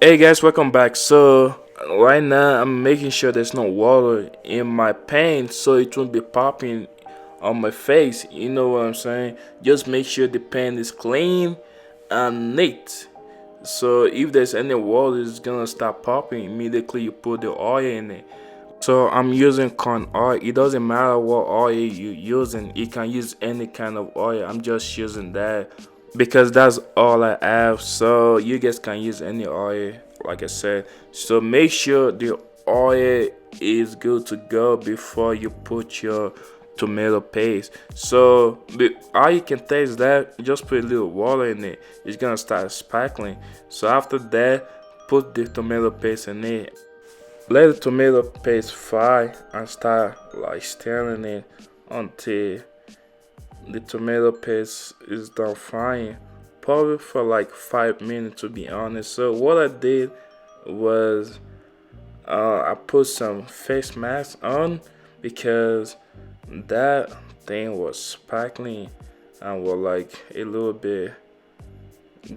Hey guys, welcome back. So right now I'm making sure there's no water in my pan so it won't be popping on my face. You know what I'm saying? Just make sure the pan is clean and neat. So if there's any water, it's gonna start popping immediately you put the oil in it. So I'm using corn oil. It doesn't matter what oil you're using. You can use any kind of oil. I'm just using that because that's all I have. So you guys can use any oil, like I said. So make sure the oil is good to go before you put your tomato paste. So how you can taste that, just put a little water in it. It's gonna start sparkling. So after that, put the tomato paste in it. Let the tomato paste fry and start like stirring it until the tomato paste is done frying. Probably for like 5 minutes to be honest. So what I did was I put some face mask on because that thing was sparkling and was like a little bit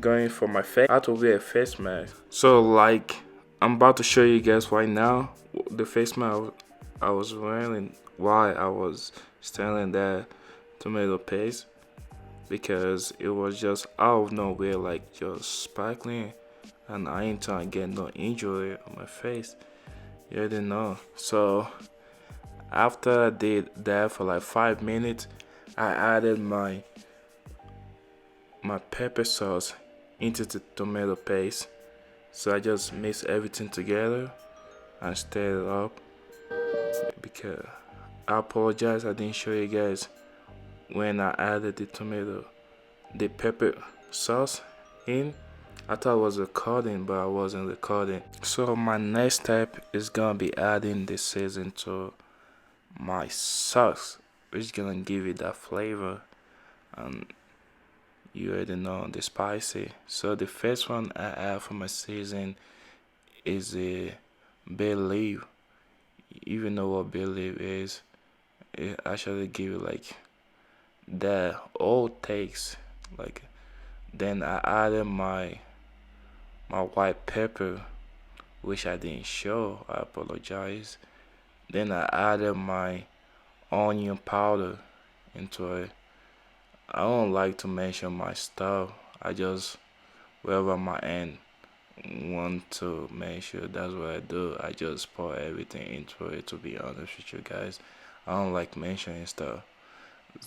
going for my face. I had to wear a face mask. So like I'm about to show you guys right now the face mask I was wearing while I was stirring that tomato paste because it was just out of nowhere like just sparkling and I ain't trying to get no injury on my face. You didn't know. So after I did that for like 5 minutes, I added my pepper sauce into the tomato paste. So I just mix everything together and stir it up because I apologize I didn't show you guys when I added the pepper sauce in. I thought it was recording but I wasn't recording. So my next step is gonna be adding the season to my sauce, which is gonna give it that flavor and you already know the spicy. So the first one I add for my season is a bay leaf. Even know what bay leaf is, it actually give it like that all takes. Like then I added my white pepper, which I didn't show. I apologize. Then I added my onion powder into it. I don't like to mention my stuff. I just wherever my end want to make sure that's what I do. I just pour everything into it, to be honest with you guys. I don't like mentioning stuff.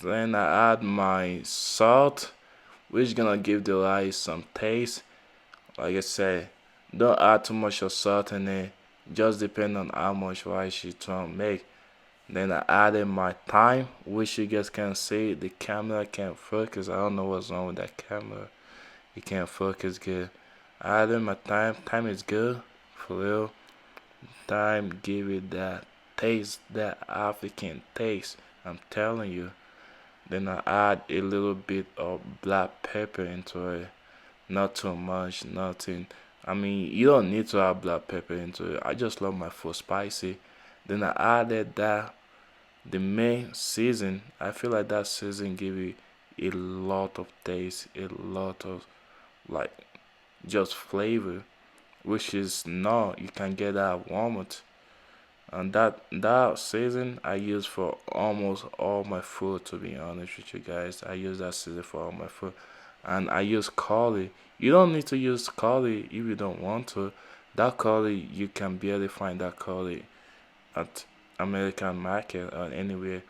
Then I add my salt, which is gonna give the rice some taste. Like I said, don't add too much of salt in it. Just depend on how much rice you trying to make. Then I added my thyme, which you guys can see. The camera can't focus. I don't know what's wrong with that camera. It can't focus good. I added my thyme. Thyme is good, for real. Thyme give it that taste, that African taste. I'm telling you. Then I add a little bit of black pepper into it. Not too much, nothing. I mean, you don't need to add black pepper into it. I just love my food spicy. Then I added that the main season. I feel like that season give you a lot of taste, a lot of like just flavor, which is not you can get that at Walmart. And that season I use for almost all my food. To be honest with you guys, I use that season for all my food, and I use curry. You don't need to use curry if you don't want to. That curry you can barely find that curry at American market or anywhere.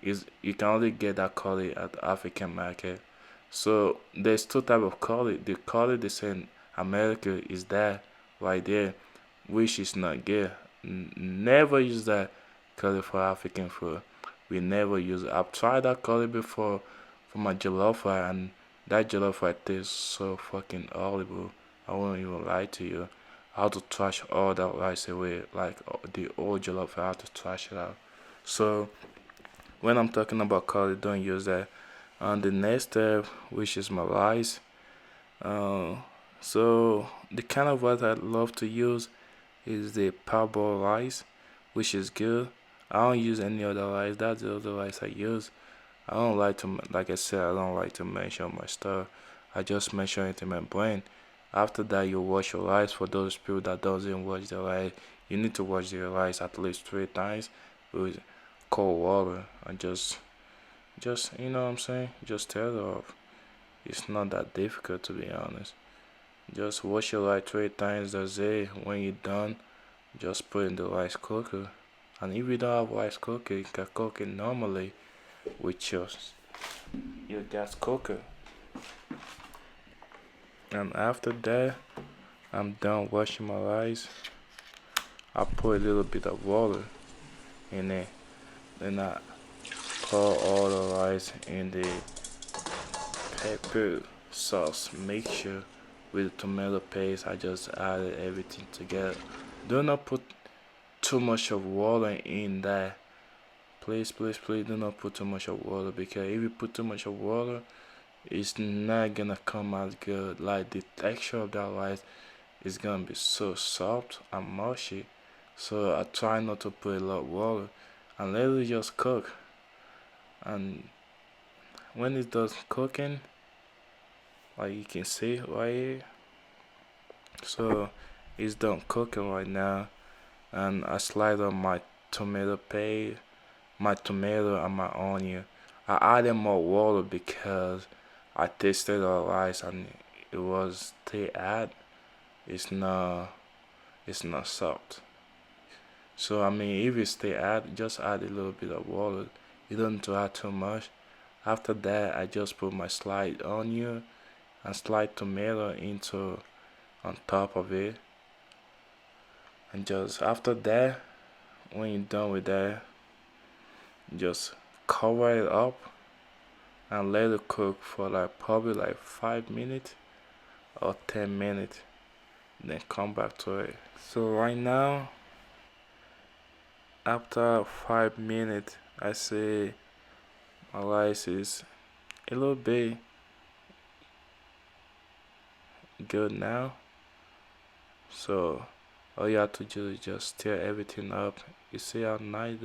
Is you can only get that curry at African market. So there's two type of curry. The curry they say in America is that right there, which is not good. Never use that curry for African food. We never use it. I've tried that curry before for my jollof rice, and that jollof rice tastes so fucking horrible. I won't even lie to you. I had to trash all that rice away, like the old jollof. I had to trash it out. So when I'm talking about curry, don't use that. And the next step, which is my rice. Uh, so the kind of rice I love to use is the parboiled rice, which is good. I don't use any other rice. That's the other rice I use. I don't like to, like I said, I don't like to mention my stuff. I just mention it in my brain. After that, you wash your rice. For those people that doesn't wash their rice, you need to wash your rice at least 3 times with cold water, and just you know what I'm saying, just tear it off. It's not that difficult, to be honest. Just wash your rice 3 times. That's it. When you're done, just put in the rice cooker. And if you don't have rice cooker, you can cook it normally with your gas cooker. And after that, I'm done washing my rice. I put a little bit of water in it. Then I pour all the rice in the pepper sauce mixture with tomato paste. I just added everything together. Do not put too much of water in that. Please, please, please do not put too much of water, because if you put too much of water, it's not gonna come out good. Like, the texture of that rice is gonna be so soft and mushy. So I try not to put a lot of water and let it just cook. And when it does cooking, like you can see right here, so it's done cooking right now. And I slide on my tomato paste, my tomato and my onion. I added more water because I tasted the rice and it was still add. It's not it's not soft. So I mean, if you stay add, just add a little bit of water. You don't need to add too much. After that, I just put my sliced onion and sliced tomato into on top of it. And just after that, when you're done with that, just cover it up and let it cook for like probably like 5 minutes or 10 minutes. Then come back to it. So right now, after 5 minutes, I say my rice is a little bit good now. So all you have to do is just stir everything up. You see how nice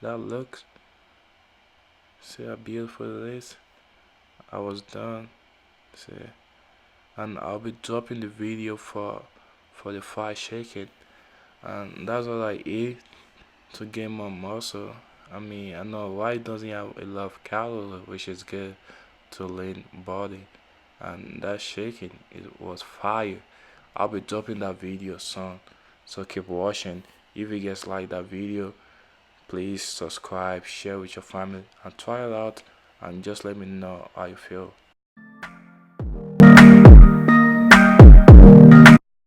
that looks? See how beautiful it is? I was done. See, and I'll be dropping the video for the fried chicken, and that's what I eat to gain more muscle. I mean, I know rice doesn't have a lot of calories, which is good to lean body, and that chicken, it was fire. I'll be dropping that video soon, so keep watching. If you guys like that video, please subscribe, share with your family, and try it out, and just let me know how you feel.